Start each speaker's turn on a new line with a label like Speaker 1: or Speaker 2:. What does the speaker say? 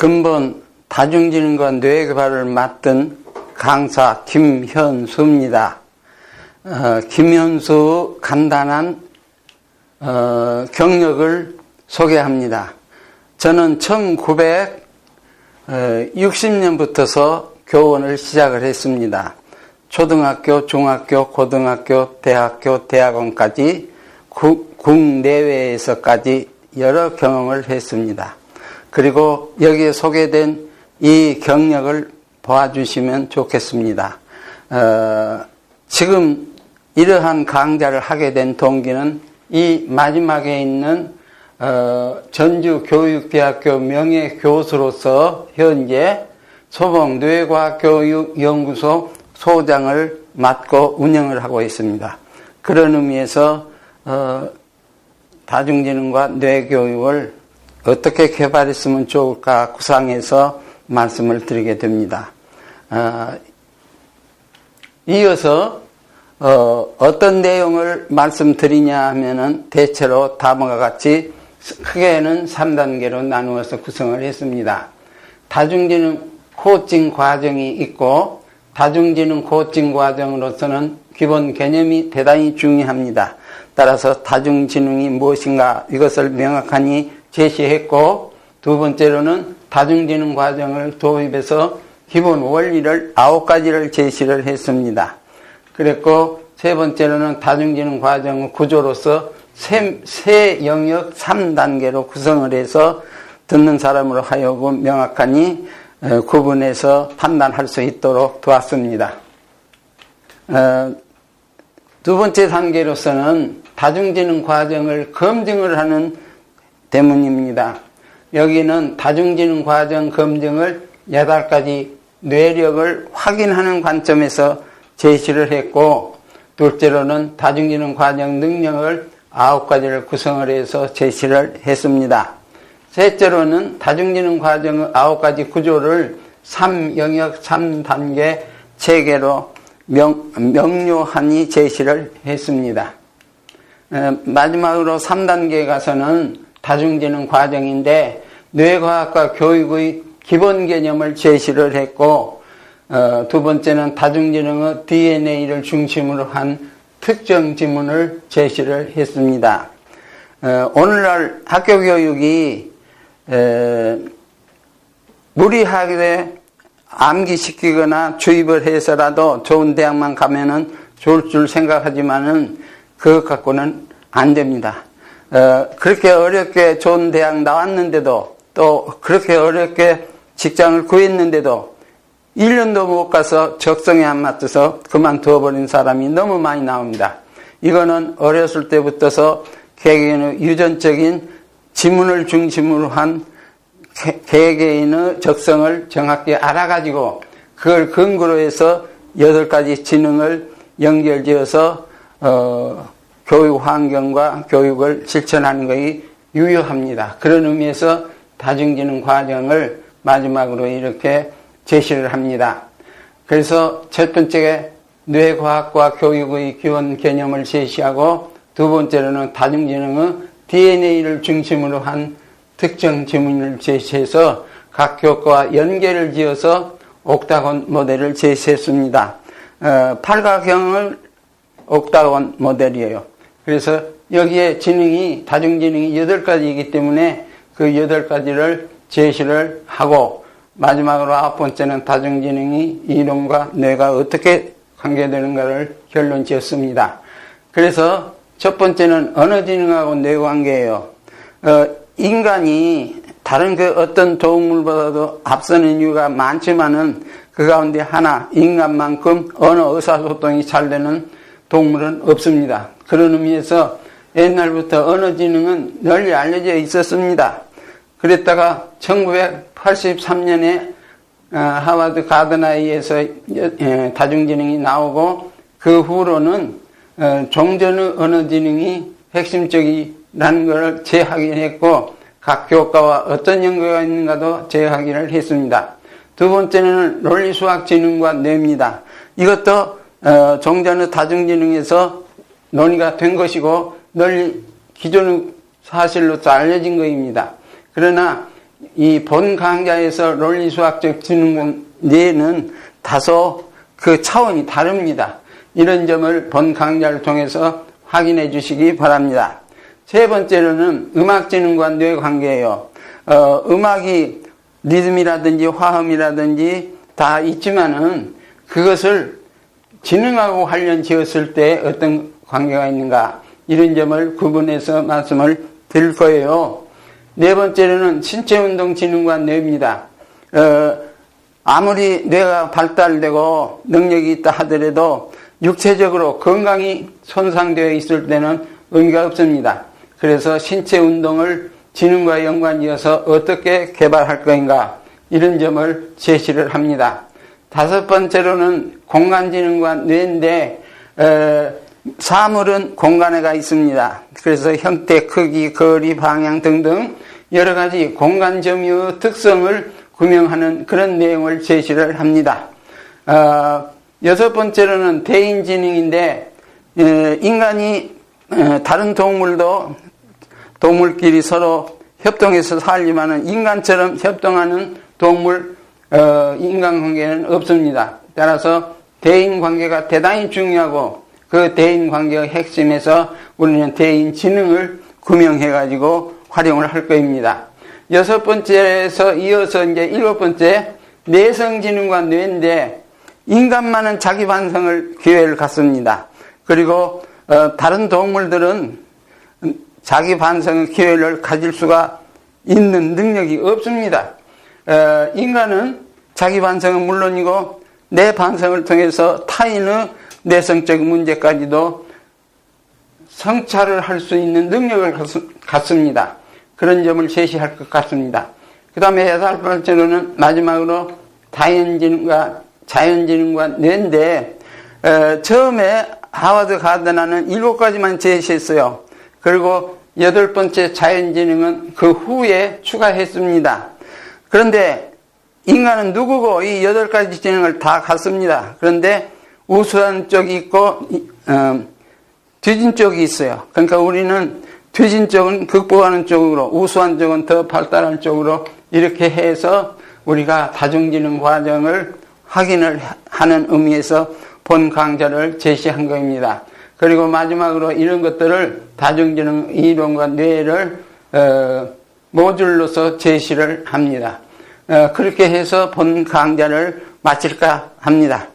Speaker 1: 근본 다중지능과 뇌개발을 맡은 강사 김현수입니다. 김현수 간단한 경력을 소개합니다. 저는 1960년부터서 교원을 시작을 했습니다. 초등학교, 중학교, 고등학교, 대학교, 대학원까지 국내외에서까지 여러 경험을 했습니다. 그리고 여기에 소개된 이 경력을 봐주시면 좋겠습니다. 지금 이러한 강좌를 하게 된 동기는 이 마지막에 있는 전주교육대학교 명예교수로서 현재 소봉-뇌과학교육연구소 소장을 맡고 운영을 하고 있습니다. 그런 의미에서 다중지능과 뇌교육을 어떻게 개발했으면 좋을까 구상해서 말씀을 드리게 됩니다. 이어서 어떤 내용을 말씀드리냐 하면은 대체로 다음과 같이 크게는 3단계로 나누어서 구성을 했습니다. 다중지능 코칭 과정이 있고, 다중지능 코칭 과정으로서는 기본 개념이 대단히 중요합니다. 따라서 다중지능이 무엇인가 이것을 명확하니 제시했고, 두 번째로는 다중지능 과정을 도입해서 기본 원리를 9가지를 제시를 했습니다. 그랬고, 세 번째로는 다중지능 과정 구조로서 세 영역 3단계로 구성을 해서 듣는 사람으로 하여금 명확하니 구분해서 판단할 수 있도록 도왔습니다. 두 번째 단계로서는 다중지능 과정을 검증을 하는 대문입니다. 여기는 다중지능 과정 검증을 8가지 뇌력을 확인하는 관점에서 제시를 했고, 둘째로는 다중지능 과정 능력을 9가지를 구성을 해서 제시를 했습니다. 셋째로는 다중지능 과정 9가지 구조를 3영역 3단계 체계로 명료하니 제시를 했습니다. 마지막으로 3단계에 가서는 다중지능 과정인데 뇌과학과 교육의 기본 개념을 제시를 했고, 두 번째는 다중지능의 DNA를 중심으로 한 특정 지문을 제시를 했습니다. 오늘날 학교 교육이 무리하게 암기시키거나 주입을 해서라도 좋은 대학만 가면은 좋을 줄 생각하지만은 그것 갖고는 안 됩니다. 그렇게 어렵게 좋은 대학 나왔는데도, 또 그렇게 어렵게 직장을 구했는데도 1년도 못 가서 적성에 안 맞춰서 그만두어버린 사람이 너무 많이 나옵니다. 이거는 어렸을 때부터서 개개인의 유전적인 지문을 중심으로 한 개개인의 적성을 정확히 알아가지고 그걸 근거로 해서 8가지 지능을 연결지어서 교육 환경과 교육을 실천하는 것이 유효합니다. 그런 의미에서 다중지능 과정을 마지막으로 이렇게 제시를 합니다. 그래서 첫 번째 뇌과학과 교육의 기본 개념을 제시하고, 두 번째로는 다중지능의 DNA를 중심으로 한 특정 지문을 제시해서 각 교과와 연계를 지어서 옥타곤 모델을 제시했습니다. 팔각형을 옥타곤 모델이에요. 그래서 여기에 다중지능이 8가지이기 때문에 그 8가지를 제시를 하고, 마지막으로 9번째는 다중지능이 이론과 뇌가 어떻게 관계되는가를 결론 지었습니다. 그래서 첫 번째는 언어지능하고 뇌 관계예요. 인간이 다른 어떤 동물보다도 앞서는 이유가 많지만은 그 가운데 하나, 인간만큼 언어 의사소통이 잘 되는 동물은 없습니다. 그런 의미에서 옛날부터 언어지능은 널리 알려져 있었습니다. 그랬다가 1983년에 하버드 가드나이에서 다중지능이 나오고, 그 후로는 종전의 언어지능이 핵심적이라는 것을 재확인했고, 각 교과와 어떤 연계가 있는가도 재확인을 했습니다. 두 번째는 논리수학지능과 뇌입니다. 이것도 종전의 다중지능에서 논의가 된 것이고 널리 기존의 사실로서 알려진 것입니다. 그러나 이 본 강좌에서 논리수학적 지능군 뇌는 다소 그 차원이 다릅니다. 이런 점을 본 강좌를 통해서 확인해 주시기 바랍니다. 세 번째로는 음악지능과 뇌 관계예요. 음악이 리듬이라든지 화음이라든지 다 있지만은 그것을 지능하고 관련 지었을 때 어떤 관계가 있는가, 이런 점을 구분해서 말씀을 드릴 거예요. 네 번째로는 신체운동 지능과 뇌입니다. 아무리 뇌가 발달되고 능력이 있다 하더라도 육체적으로 건강이 손상되어 있을 때는 의미가 없습니다. 그래서 신체 운동을 지능과 연관지어서 어떻게 개발할 것인가, 이런 점을 제시를 합니다. 다섯 번째로는 공간지능과 뇌인데 사물은 공간에가 있습니다. 그래서 형태, 크기, 거리, 방향 등등 여러 가지 공간 점유의 특성을 구명하는 그런 내용을 제시를 합니다. 여섯 번째로는 대인지능인데 인간이 다른 동물끼리 서로 협동해서 살지만은 인간처럼 협동하는 동물 인간관계는 없습니다. 따라서 대인관계가 대단히 중요하고 그 대인관계의 핵심에서 우리는 대인지능을 구명해가지고 활용을 할 것입니다. 여섯 번째에서 이어서 이제 일곱 번째 내성지능과 뇌인데 인간만은 자기 반성을 기회를 갖습니다. 그리고 다른 동물들은 자기 반성의 기회를 가질 수가 있는 능력이 없습니다. 인간은 자기 반성은 물론이고 내 반성을 통해서 타인의 내성적 문제까지도 성찰을 할 수 있는 능력을 갖습니다. 그런 점을 제시할 것 같습니다. 그 다음에 여덟 번째로는 마지막으로 자연지능과 뇌인데 처음에 하워드 가드너는 7가지만 제시했어요. 그리고 여덟 번째 자연지능은 그 후에 추가했습니다. 그런데 인간은 누구고 이 8가지 지능을 다 갖습니다. 그런데 우수한 쪽이 있고 뒤진 쪽이 있어요. 그러니까 우리는 뒤진 쪽은 극복하는 쪽으로, 우수한 쪽은 더 발달한 쪽으로 이렇게 해서 우리가 다중지능 과정을 확인을 하는 의미에서 본 강좌를 제시한 겁니다. 그리고 마지막으로 이런 것들을 다중지능 이론과 뇌를 모듈로서 제시를 합니다. 그렇게 해서 본 강좌를 마칠까 합니다.